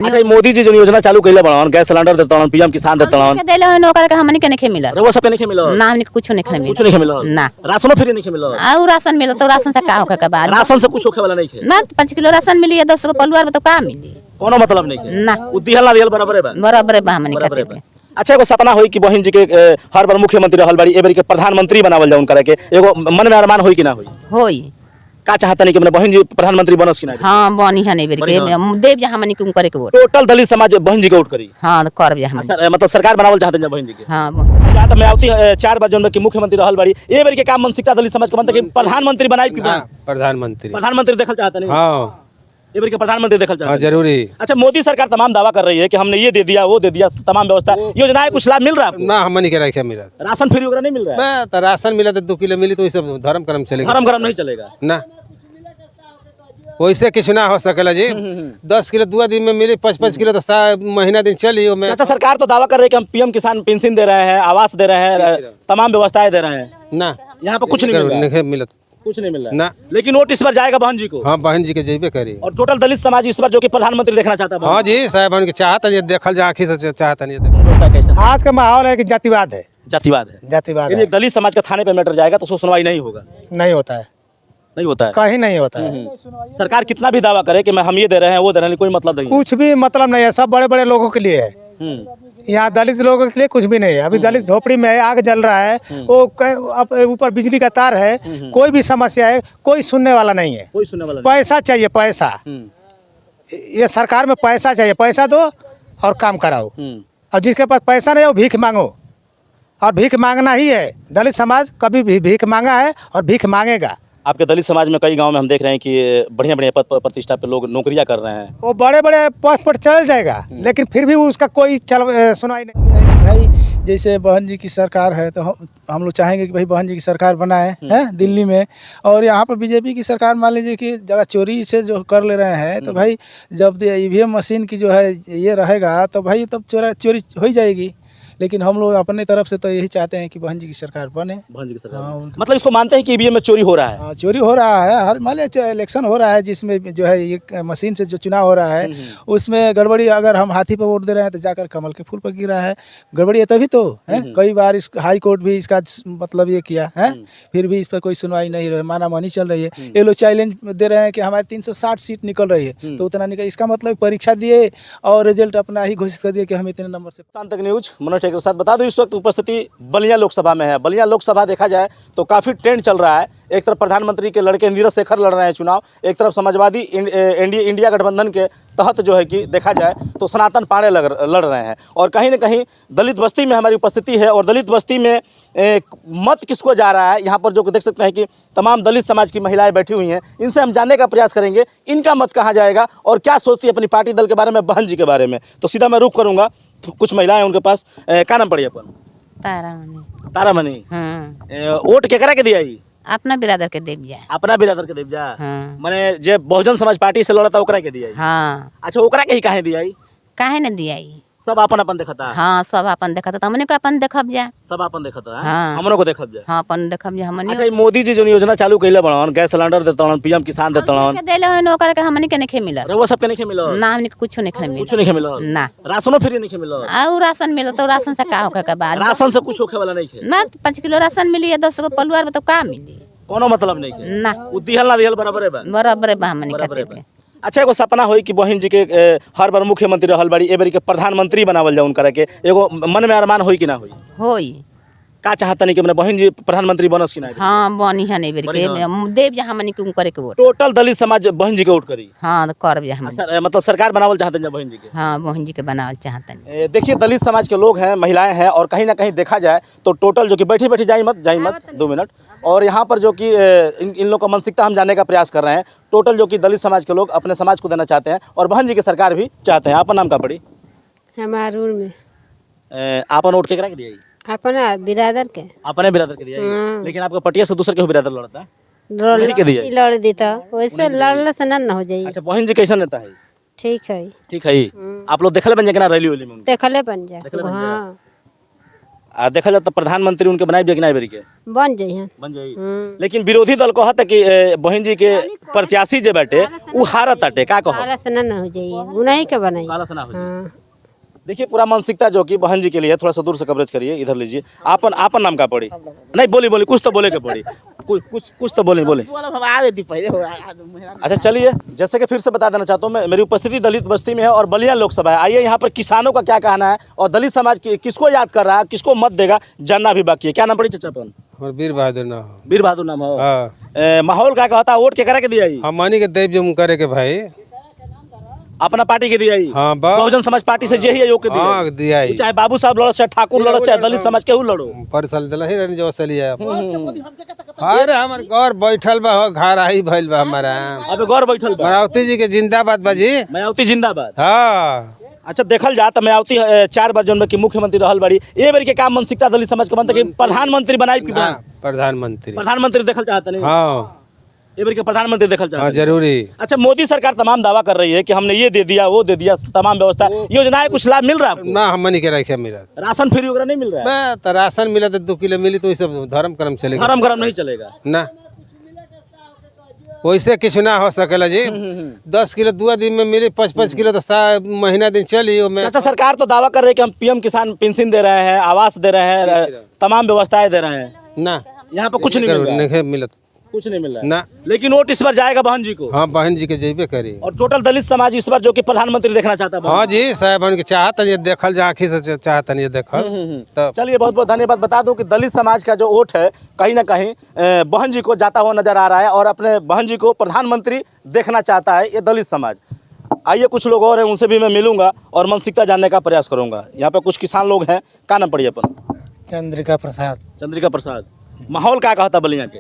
अच्छा मोदी जी जो योजना चालू कइले बाड़न गैस सिलेंडर देता हन पीएम किसान देता हन देले हन ओकर के हमनी के नहीं मिलल रउआ सब के नहीं मिलल ना हमनी के कुछ नहीं मिलल कुछ नहीं मिलल ना राशनो फ्री नहीं मिलल और राशन मिलल तो राशन से का होके के बाद राशन से कुछ होखे वाला नहीं है ना 5 किलो राशन मिली 10 गो पलुआर में तो का मिली कोनो मतलब नहीं है ना उ दिहल ना दिहल बराबर बा बराबर बा हमनी बराबर खातिर बा। के अच्छा एगो सपना होई कि बहन जी के हर बार मुख्यमंत्री रहल बाड़ी एबरी के प्रधानमंत्री बनावल जाउन करे के एगो मन में अरमान होई कि ना होई होई का चाहता नहीं कि अपने बहन जी प्रधानमंत्री बनस कि ना हां बनी हने बेर बनी के देव जा हमनी के करे के वोट टोटल दलित समाज बहन जी के वोट करी हां करब जा हमनी मतलब सरकार बनावल चाहते हैं बहन जी के हां जहाँ तक मैं आवती 4 बार जौन की मुख्यमंत्री रहल बाड़ी ए बेर के काम मानसिकता दलित समाज के बनता कि प्रधानमंत्री बनाई कि प्रधानमंत्री देखल चाहता नहीं हाँ ए बेर के प्रधानमंत्री देखल चाहता जरूरी। अच्छा मोदी सरकार तमाम दावा कर रही है कि हमने ये दे दिया वो दे दिया तमाम व्यवस्था योजनाएं कुछ लाभ मिल रहा है आपको? ना हमनी के रखे मिला राशन फ्री वगैरह नहीं मिल रहा है तो राशन मिला तो 2 किलो मिली तो सब धर्म कर्म चलेगा धर्म कर्म नहीं चलेगा ना वैसे कुछ ना हो सकेला जी 10 किलो 2 दिन में मिली 5-5 किलो तो महीना दिन चली अच्छा सरकार तो दावा कर रही है कि हम पीएम किसान पेंशन दे रहे हैं आवास दे रहे हैं तमाम व्यवस्थाएं दे रहे हैं ना यहाँ पर कुछ नहीं मिल रहा है मिलत कुछ नहीं मिल रहा है ना लेकिन वोट इस बार जाएगा बहन जी को हाँ बहन जी के जेबे करी और टोटल दलित समाज इस बार जो कि प्रधानमंत्री देखना चाहता है हाँ जी साहब बहन के चाहता नहीं देखल जा आँखी से चाहता नहीं कैसे आज का माहौल है कि जातिवाद है जातिवाद है जातिवाद यदि है दलित समाज का थाने पे मैटर जाएगा तो उसको सुनवाई नहीं होगा नहीं होता है नहीं होता है कहीं नहीं होता है सरकार कितना भी दावा करे कि मैं हम ये दे रहे हैं वो दे रहे हैं कोई मतलब नहीं है। कुछ भी मतलब नहीं है सब बड़े बड़े लोगों के लिए है यहाँ दलित लोगों के लिए कुछ भी नहीं है अभी दलित झोपड़ी में है आग जल रहा है वो ऊपर बिजली का तार है कोई भी समस्या है कोई सुनने वाला नहीं है कोई सुनने वाला पैसा चाहिए पैसा ये सरकार में पैसा चाहिए पैसा दो और काम कराओ और जिसके पास पैसा नहीं है वो भीख मांगो और भीख मांगना ही है दलित समाज कभी भी भीख मांगा है और भीख मांगेगा आपके दलित समाज में कई गांव में हम देख रहे हैं कि बढ़िया बढ़िया पद प्रतिष्ठा पे लोग नौकरियां कर रहे हैं वो बड़े बड़े पद पर चल जाएगा लेकिन फिर भी उसका कोई सुनाई नहीं। भाई जैसे बहन जी की सरकार है तो हम लोग चाहेंगे कि भाई बहन जी की सरकार बनाए हैं दिल्ली में और यहाँ पर बीजेपी की सरकार मान लीजिए कि जगह चोरी से जो कर ले रहे हैं तो भाई जब ईवीएम मशीन की जो है ये रहेगा तो भाई तब चोरी हो ही जाएगी लेकिन हम लोग अपने तरफ से तो यही चाहते हैं कि बहन जी की सरकार बने बहन जी की सरकार हाँ, मतलब इसको मानते हैं कि ईवीएम में चोरी हो रहा है हाँ चोरी हो रहा है हर मान लीजिए इलेक्शन हो रहा है जिसमें जो है ये मशीन से जो चुनाव हो रहा है उसमें गड़बड़ी अगर हम हाथी पर वोट दे रहे हैं तो जाकर कमल के फूल पर गिरा है गड़बड़ी है तभी तो है कई बार इस हाई कोर्ट भी इसका मतलब ये किया है फिर भी इस पर कोई सुनवाई नहीं रही माना मानी चल रही है ये लोग चैलेंज दे रहे हैं कि हमारी 360 सीट निकल रही है तो उतना निकल इसका मतलब परीक्षा दिए और रिजल्ट अपना ही घोषित कर दिए कि हम इतने नंबर से। तक न्यूज मनोज ठाकुर के साथ बता दूं इस वक्त उपस्थिति बलिया लोकसभा में है। बलिया लोकसभा देखा जाए तो काफी ट्रेंड चल रहा है। एक तरफ प्रधानमंत्री के लड़के नीरज शेखर लड़ रहे हैं चुनाव, एक तरफ समाजवादी इंडिया गठबंधन के तहत जो है कि देखा जाए तो सनातन पांडे लड़ रहे हैं और कहीं ना कहीं दलित बस्ती में हमारी उपस्थिति है और दलित बस्ती में मत किसको जा रहा है यहाँ पर जो देख सकते हैं कि तमाम दलित समाज की महिलाएं बैठी हुई हैं। इनसे हम जानने का प्रयास करेंगे इनका मत कहाँ जाएगा और क्या सोचती है अपनी पार्टी दल के बारे में, बहन जी के बारे में। तो सीधा मैं रुख करूँगा, कुछ महिलाएं उनके पास। क्या नाम पड़ी अपन? तारामणि। वोट केकरा के दिया? अपना बिरादर के देव जा अपना बिरादर के देव जा माने जे बहुजन समाज पार्टी से लड़ता ओकरा के दिया। हाँ अच्छा ओकरा के ही काहे दिया? काहे न दिया सब अपन अपन देखता। हाँ सब अपन देखता हमने को अपन देखब जा सब अपन देखता है। हाँ हमनो को देखब जा। हाँ अपन देखब जा हमने। अच्छा मोदी जी जो योजना चालू कइले बाड़न गैस सिलेंडर देता हन पीएम किसान देता हन देले हन ओकर के हमने के नहीं मिलल रउआ सब के नहीं मिलल ना हमने कुछ नहीं मिलल कुछ नहीं मिलल ना राशनो फ्री नहीं मिलल और राशन मिलल तो राशन से का होके के बाद राशन से कुछ होखे वाला नहीं है ना 5 किलो राशन मिली 10 गो पलुआर में तो का मिली कोनो मतलब नहीं है ना उ दिहल ना दिहल बराबर है बा बराबर बा हमने खातिर के। अच्छा एगो सपना होई कि बहन जी के हर बार मुख्यमंत्री रहल बाड़ी एबरी के प्रधानमंत्री बनावल जाउन करे के एगो मन में अरमान होई कि ना होई? होई का चाहता नहीं कि अपने बहन जी प्रधानमंत्री बनस कि ना? हाँ बनी है नहीं बेर के देव जा हमने के करे के वोट टोटल दलित समाज बहन जी के वोट करी। हाँ करब जा हम मतलब सरकार बनावल चाहते हैं बहन जी के। हाँ बहन जी के बनावल चाहते। देखिए दलित समाज के लोग हैं, महिलाएं हैं और कहीं ना कहीं देखा जाए तो टोटल जो कि बैठी बैठी जाई मत 2 मिनट और यहाँ पर जो कि इन लोग का मानसिकता हम जानने का प्रयास कर रहे हैं। टोटल जो कि दलित समाज के लोग अपने समाज को देना चाहते हैं और बहन जी की सरकार भी चाहते हैं। आपका नाम का पड़ी? हमारूर में आपन वोट केकरा के दिया? अपना बिरादर के अपने बिरादर के दिया। लेकिन आपका पटिया से दूसरे के बिरादर लड़ता है के दिया लड़ देता वैसे लड़ने से ना हो जाए। अच्छा बहन जी कैसा नेता है? ठीक है ठीक है। आप लोग देखले बन जाए रैली वैली में देखले बन जा। हाँ देखा जाए तो प्रधानमंत्री उनके बनाए भी कि नहीं के बन जाइए। बन जाई। लेकिन विरोधी दल कहता कि बहन जी के प्रत्याशी जे बाटे उ हारत अटे का कहो काला से ना हो जाइए, उन्हीं के बनाई। काला से ना हो जाई। हाँ। देखिए पूरा मानसिकता जो कि बहन जी के लिए, थोड़ा सा दूर से कवरेज करिए, इधर लीजिए। आपन आपन नाम का पड़ी नहीं, बोली कुछ तो बोले के पड़ी, कुछ तो बोले। अच्छा चलिए, जैसे कि फिर से बता देना चाहता हूँ मैं, मेरी उपस्थिति दलित बस्ती में है और बलिया लोकसभा है। आइए यहाँ पर किसानों का क्या कहना है और दलित समाज किसको याद कर रहा है, किसको मत देगा, जानना भी बाकी है। क्या नाम पड़ी चाचा अपन? और वीर बहादुर ना हो। वीर बहादुर नाम हो। हाँ। माहौल क्या कहता है, वोट के करा के दिया? हम मानी के देव जो करे के भाई अपना पार्टी के दिया? हाँ, बहुजन समाज पार्टी से यही योग के दिया। हाँ, दिया ही। चाहे बाबू साहब लड़ो, चाहे ठाकुर लड़ो, चाहे दलित समाज केहू लड़ो, पर साल दिला ही रहने जो सली है। अरे हमार घर बैठल बा हो, घर आई भइल बा हमारा। अबे गौर बैठल बा। मायावती जी के जिंदाबाद बाजी। मायावती जिंदाबाद। हाँ। अच्छा देखल जात मायावती 4 बार जन्म की मुख्यमंत्री रहल बड़ी, ए बार के काम मानसिकता दलित समाज के बनता कि प्रधानमंत्री बनाई कि प्रधानमंत्री देखल चाहता नहीं? हाँ, ए बार के प्रधानमंत्री देखल चाहता। हाँ जरूरी। अच्छा मोदी सरकार तमाम दावा कर रही है कि हमने ये दे दिया, वो दे दिया, तमाम व्यवस्था योजनाएं, कुछ लाभ मिल रहा है आपको? ना हमनी के रखे मिला राशन फ्री वगैरह नहीं मिल रहा है? तो राशन मिला तो 2 किलो मिली तो ये सब धर्म कर्म चलेगा। धर्म कर्म नहीं चलेगा ना, वैसे कुछ ना हो सकेला जी। 10 किलो 2 दिन में मिली, 5-5 किलो तो महीना दिन चली। अच्छा सरकार तो दावा कर रही है कि हम पीएम किसान पेंशन दे रहे हैं, आवास दे रहे हैं, तमाम व्यवस्थाएं दे रहे हैं। ना यहाँ पर कुछ नहीं मिल रहा है। नहीं मिलत, कुछ नहीं मिल रहा है ना। लेकिन वोट इस बार जाएगा बहन जी को। हाँ, बहन जी के जेबे करी। और टोटल दलित समाज इस बार जो कि प्रधानमंत्री देखना चाहता है। हाँ जी, साहब के चाहत ये देखल जा, आँखी से चाहत ये देखल। तब चलिए बहुत बहुत धन्यवाद। बता दूं कि दलित समाज का जो वोट है कहीं ना कहीं बहन जी को जाता हुआ नजर आ रहा है और अपने बहन जी को प्रधानमंत्री देखना चाहता है ये दलित समाज। आइए कुछ लोग और हैं, उनसे भी मैं मिलूंगा और मानसिकता जानने का प्रयास करूंगा। यहाँ पे कुछ किसान लोग हैं। क्या नाम पड़ी अपन? चंद्रिका प्रसाद। चंद्रिका प्रसाद। माहौल क्या कहता बलिया के?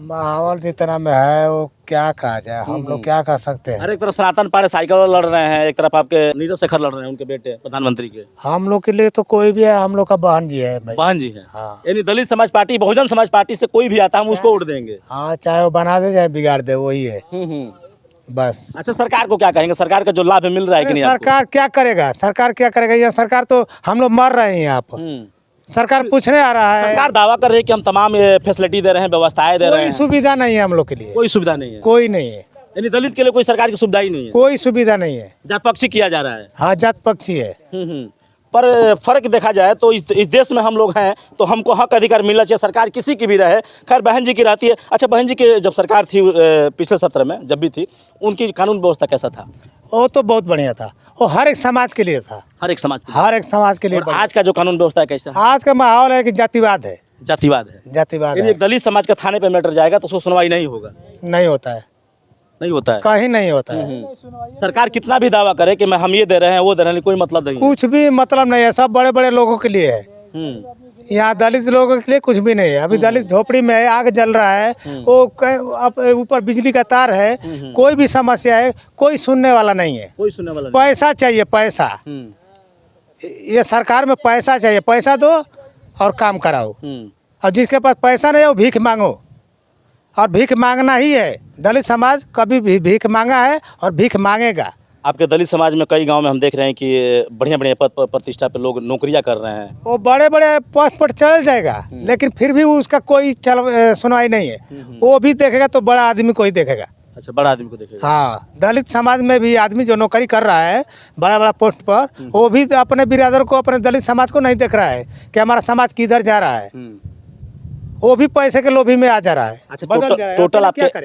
माहौल जितना में है वो क्या कहा जाए, हम लोग क्या कर सकते हैं। अरे एक तरफ सनातन पाड़े साइकिल लड़ रहे हैं, एक तरफ आपके नीरज शेखर लड़ रहे हैं, उनके बेटे प्रधानमंत्री के। हम लोग के लिए तो कोई भी है, हम लोग का बहन जी है भाई। बहन जी है। हाँ। यानी दलित समाज पार्टी, बहुजन समाज पार्टी से कोई भी आता है हम उसको वोट देंगे। हाँ, चाहे वो बना दे चाहे बिगाड़ दे, वही है बस। अच्छा सरकार को क्या कहेंगे? सरकार का जो लाभ मिल रहा है कि नहीं आपको? सरकार क्या करेगा, सरकार क्या करेगा? ये सरकार तो हम लोग मर रहे हैं यहाँ पर। सरकार पूछने आ रहा है। सरकार दावा कर रही है कि हम तमाम फैसिलिटी दे रहे हैं, व्यवस्थाएं दे रहे कोई हैं। सुविधा नहीं है हम लोग के लिए, कोई सुविधा नहीं है। कोई नहीं है। यानी दलित के लिए कोई सरकार की सुविधा ही नहीं है। कोई सुविधा नहीं है। जात पक्षी किया जा रहा है। हाँ, जात पक्षी है। पर फर्क देखा जाए तो इस देश में हम लोग हैं तो हमको हक अधिकार मिलना चाहिए, सरकार किसी की भी रहे। खैर बहन जी की रहती है। अच्छा बहन जी की जब सरकार थी पिछले सत्र में जब भी थी, उनकी कानून व्यवस्था कैसा था? वो तो बहुत बढ़िया था, वो हर एक समाज के लिए था। हर एक समाज के लिए। हर एक समाज के लिए। और आज का जो कानून व्यवस्था है कैसा? आज का माहौल है कि जातिवाद है। जातिवाद है। जातिवाद यदि है। एक दलित समाज का थाने पे मैटर जाएगा तो उसको सुनवाई नहीं होगा। नहीं होता है, नहीं होता है, कहीं नहीं होता है। सरकार कितना भी दावा करे कि मैं हम ये दे रहे हैं वो दे रहे हैं, कोई मतलब नहीं है। कुछ भी मतलब नहीं है, सब बड़े बड़े लोगों के लिए है। यहाँ दलित लोगों के लिए कुछ भी नहीं है। अभी दलित झोपड़ी में है, आग जल रहा है, वो ऊपर बिजली का तार है, कोई भी समस्या है, कोई सुनने वाला नहीं है। कोई सुनने वाला पैसा चाहिए, पैसा। ये सरकार में पैसा चाहिए, पैसा दो और काम कराओ। और जिसके पास पैसा नहीं है वो भीख मांगो, और भीख मांगना ही है। दलित समाज कभी भी भीख मांगा है और भीख मांगेगा। आपके दलित समाज में कई गांव में हम देख रहे हैं कि बढ़िया बढ़िया पद प्रतिष्ठा पे लोग नौकरियां कर रहे हैं। वो बड़े बड़े पोस्ट पर चल जाएगा, लेकिन फिर भी उसका कोई सुनवाई नहीं है। वो भी देखेगा तो बड़ा आदमी को ही देखेगा। अच्छा बड़ा आदमी को देखेगा। हाँ, दलित समाज में भी आदमी जो नौकरी कर रहा है बड़ा बड़ा पोस्ट पर, वो भी अपने बिरादर को, अपने दलित समाज को नहीं देख रहा है कि हमारा समाज किधर जा रहा है। वो भी पैसे के लोभी में आ जा रहा है। अच्छा बदल जा रहा है।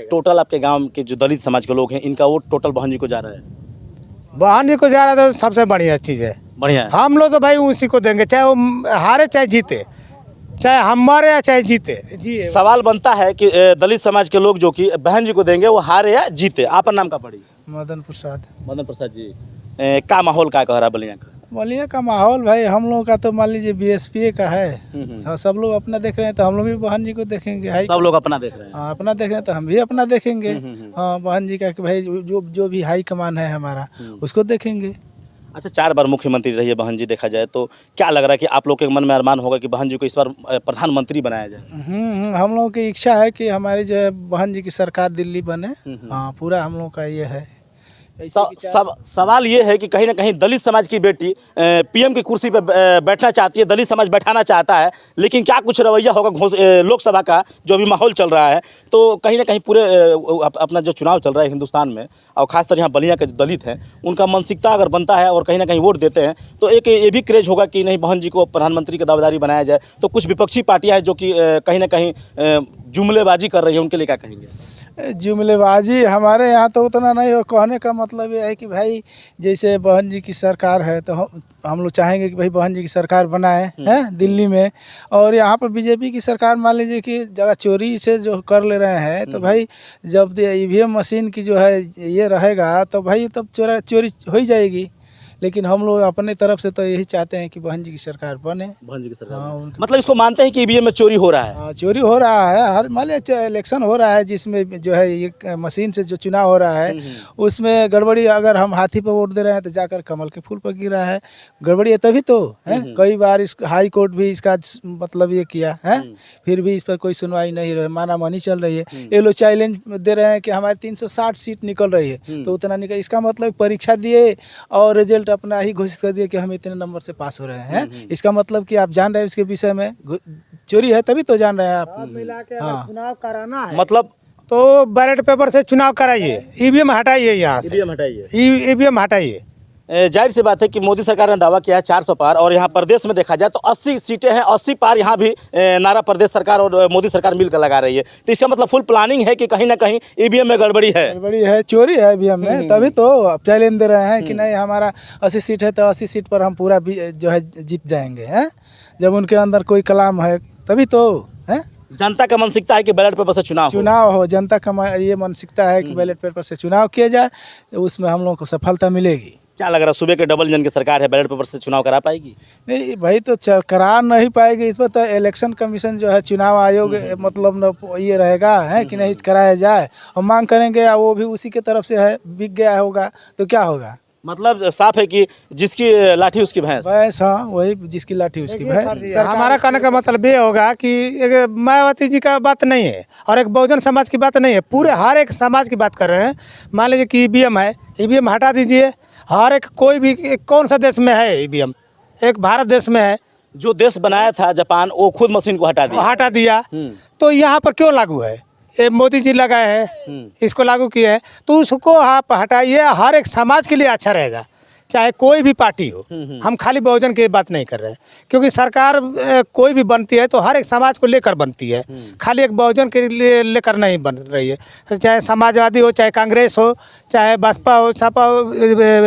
टोटल आपके गांव के जो दलित समाज के लोग हैं इनका वोट टोटल बहन जी को जा रहा है। बहन जी को जा रहा है तो सबसे बढ़िया चीज़ है। बढ़िया है। हम लोग तो भाई उसी को देंगे, चाहे वो हारे चाहे जीते, चाहे हम मरे या चाहे जीते। जी सवाल बनता है कि दलित समाज के लोग जो कि बहन जी को देंगे वो हारे या जीते। आपका नाम का पड़ी? मदन प्रसाद। मदन प्रसाद जी। का माहौल क्या कह रहा है बलिया का? बलिया का माहौल भाई हम लोगों का तो मान लीजिए बीएसपी का है। हाँ, सब लोग अपना देख रहे हैं तो हम लोग भी बहन जी को देखेंगे। हाई सब लोग अपना देख रहे हैं। हाँ, अपना देख रहे हैं तो हम भी अपना देखेंगे। हाँ, बहन जी का कि भाई जो भी हाई कमान है हमारा उसको देखेंगे। अच्छा 4 बार मुख्यमंत्री रही है बहन जी, देखा जाए तो क्या लग रहा है कि आप लोग के मन में अरमान होगा कि बहन जी को इस बार प्रधानमंत्री बनाया जाए? हम लोगों की इच्छा है कि हमारी जो है बहन जी की सरकार दिल्ली बने। हाँ, पूरा हम लोग का ये है सवाल ये है कि कहीं ना कहीं दलित समाज की बेटी पीएम की कुर्सी पर बैठना चाहती है, दलित समाज बैठाना चाहता है, लेकिन क्या कुछ रवैया होगा लोकसभा का जो अभी माहौल चल रहा है, तो कहीं ना कहीं पूरे अपना जो चुनाव चल रहा है हिंदुस्तान में और खासकर यहाँ बलिया के जो दलित हैं उनका मानसिकता अगर बनता है और कहीं ना कहीं वोट देते हैं तो एक ये भी क्रेज होगा कि नहीं बहन जी को प्रधानमंत्री की दावेदारी बनाया जाए। तो कुछ विपक्षी पार्टियां हैं जो कि कहीं ना कहीं जुमलेबाजी कर रही है, उनके लिए क्या कहेंगे? जुमलेबाजी हमारे यहाँ तो उतना नहीं हो। कहने का मतलब ये है कि भाई जैसे बहन जी की सरकार है तो हम लोग चाहेंगे कि भाई बहन जी की सरकार बनाए हैं दिल्ली में, और यहाँ पर बीजेपी की सरकार मान लीजिए कि जगह चोरी से जो कर ले रहे हैं तो भाई जब ईवीएम मशीन की जो है ये रहेगा तो भाई तब चोरी हो ही जाएगी। लेकिन हम लोग अपने तरफ से तो यही चाहते हैं कि बहन जी की सरकार बने। बहन जी की सरकार हाँ, मतलब इसको मानते हैं कि ईवीएम में चोरी हो रहा है? हाँ, चोरी हो रहा है। हर मान लीजिए इलेक्शन हो रहा है जिसमें जो है ये मशीन से जो चुनाव हो रहा है उसमें गड़बड़ी, अगर हम हाथी पर वोट दे रहे हैं तो जाकर कमल के फूल पर गिरा है। गड़बड़ी है तभी तो है। कई बार इस हाई कोर्ट भी इसका मतलब ये किया है, फिर भी इस पर कोई सुनवाई नहीं रही, मानामानी चल रही है। ये लोग चैलेंज दे रहे हैं कि हमारी 360 सीट निकल रही है तो उतना निकल, इसका मतलब परीक्षा दिए और रिजल्ट अपना ही घोषित कर दिए कि हम इतने नंबर से पास हो रहे हैं। इसका मतलब कि आप जान रहे हैं इसके विषय में चोरी है तभी तो जान रहे हैं आप। हाँ। चुनाव कराना है मतलब तो बैलेट पेपर से चुनाव कराइए, ईवीएम हटाइए, यहाँ से ईवीएम हटाइए, ईवीएम हटाइए। जाहिर सी बात है कि मोदी सरकार ने दावा किया है 400 पार, और यहाँ प्रदेश में देखा जाए तो 80 सीटें हैं, 80 पार यहाँ भी नारा प्रदेश सरकार और मोदी सरकार मिलकर लगा रही है। तो इसका मतलब फुल प्लानिंग है कि कहीं ना कहीं ईवीएम में गड़बड़ी है, चोरी है ईवीएम में, तभी तो आप चैलेंज दे रहे हैं कि नहीं हमारा 80 सीट है तो 80 सीट पर हम पूरा जो है जीत जाएंगे हैं। जब उनके अंदर कोई कलाम है तभी तो है। जनता का मानसिकता है कि बैलेट पेपर से चुनाव हो, जनता का ये मानसिकता है कि बैलेट पेपर से चुनाव किया जाए, उसमें हम लोगों को सफलता मिलेगी। क्या लग रहा है सुबह के डबल इंजन की सरकार है, बैलेट पेपर से चुनाव करा पाएगी? नहीं भाई तो करा नहीं पाएगी। इस पर तो इलेक्शन कमीशन जो है चुनाव आयोग मतलब न ये रहेगा है कि नहीं कराया जाए, हम मांग करेंगे वो भी उसी के तरफ से है, बिक गया होगा तो क्या होगा। मतलब साफ है कि जिसकी लाठी उसकी भैंस। हाँ, वही जिसकी लाठी उसकी भैंस। हमारा कहने का मतलब ये होगा कि एक मायावती जी का बात नहीं है और एक बहुजन समाज की बात नहीं है, पूरे हर एक समाज की बात कर रहे हैं। मान लीजिए कि ईवीएम है, ईवीएम हटा दीजिए। हर एक कोई भी कौन सा देश में है ईवीएम? एक भारत देश में है। जो देश बनाया था जापान, वो खुद मशीन को हटा दिया। तो यहाँ पर क्यों लागू है? ये मोदी जी लगाए हैं, इसको लागू किए हैं, तो उसको आप हटाइए। हर एक समाज के लिए अच्छा रहेगा, चाहे कोई भी पार्टी हो। हम खाली बहुजन की बात नहीं कर रहे हैं, क्योंकि सरकार कोई भी बनती है तो हर एक समाज को लेकर बनती है, खाली एक बहुजन के लिए लेकर नहीं बन रही है। चाहे समाजवादी हो, चाहे कांग्रेस हो, चाहे बसपा हो, सपा हो,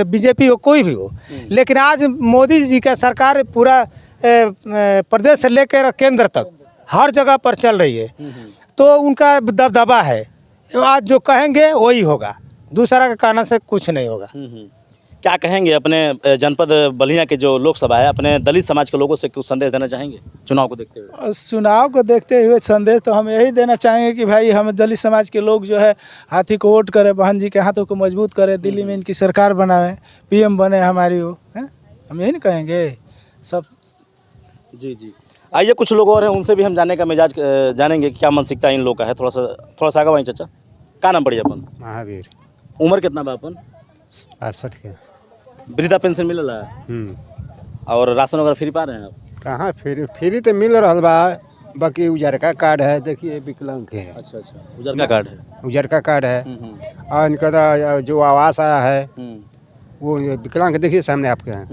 बीजेपी हो, कोई भी हो। लेकिन आज मोदी जी का सरकार पूरा प्रदेश से लेकर केंद्र तक हर जगह पर चल रही है, तो उनका दबदबा है। आज जो कहेंगे वही होगा, दूसरा का कहने से कुछ नहीं होगा। क्या कहेंगे अपने जनपद बलिया के जो लोकसभा है, अपने दलित समाज के लोगों से कुछ संदेश देना चाहेंगे चुनाव को देखते हुए? चुनाव को देखते हुए संदेश तो हम यही देना चाहेंगे कि भाई हम दलित समाज के लोग जो है हाथी को वोट करें, बहन जी के हाथों को मजबूत करें, दिल्ली में इनकी सरकार बनाएं, पीएम बने हमारी वो है, हम यही नहीं कहेंगे सब। जी आइए कुछ लोग और हैं, उनसे भी हम जानने का मिजाज जानेंगे क्या मानसिकता इन लोग का है। थोड़ा सा आगे वहीं चाचा, क्या नाम पड़ी अपन? महावीर। उम्र कितना बा अपन? 68 के। वृद्धा पेंशन मिल रहा है और राशन वगैरह फ्री पा रहे हैं आप? कहाँ फ्री तो मिल रहा बा, बाकी उजर का कार्ड है, देखिए विकलांग है। अच्छा, उजर का कार्ड है। उजर का कार्ड है और इनका जो आवास आया है वो विकलांग देखिए सामने आपके हैं।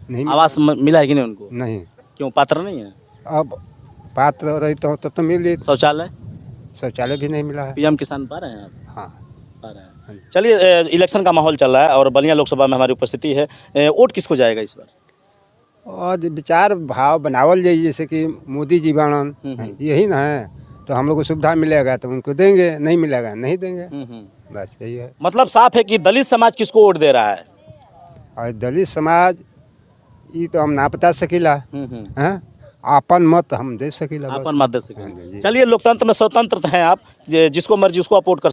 नहीं आवास मिला है कि नहीं उनको? नहीं। क्यों, पात्र नहीं है? अब पात्र रही तो तब तो मिल रही। शौचालय भी नहीं मिला है। पीएम किसान पा रहे हैं आप? हाँ पा रहे हैं। चलिए, इलेक्शन का माहौल चल रहा है और बलिया लोकसभा में हमारी उपस्थिति है। वोट किसको जाएगा इस बार? और विचार भाव बनावल जाए, जैसे कि मोदी जी बनन यही ना है, तो हम लोग को सुविधा मिलेगा तो उनको देंगे, नहीं मिलेगा नहीं देंगे, बस यही है। मतलब साफ है कि दलित समाज किसको वोट दे रहा है? और दलित समाज ये तो हम ना बता सकीला, हैं आपन मत हम दे सकीला, आपन मत दे सकेंगे। चलिए, लोकतंत्र में स्वतंत्र हैं आप, जिसको मर्जी उसको आप वोट कर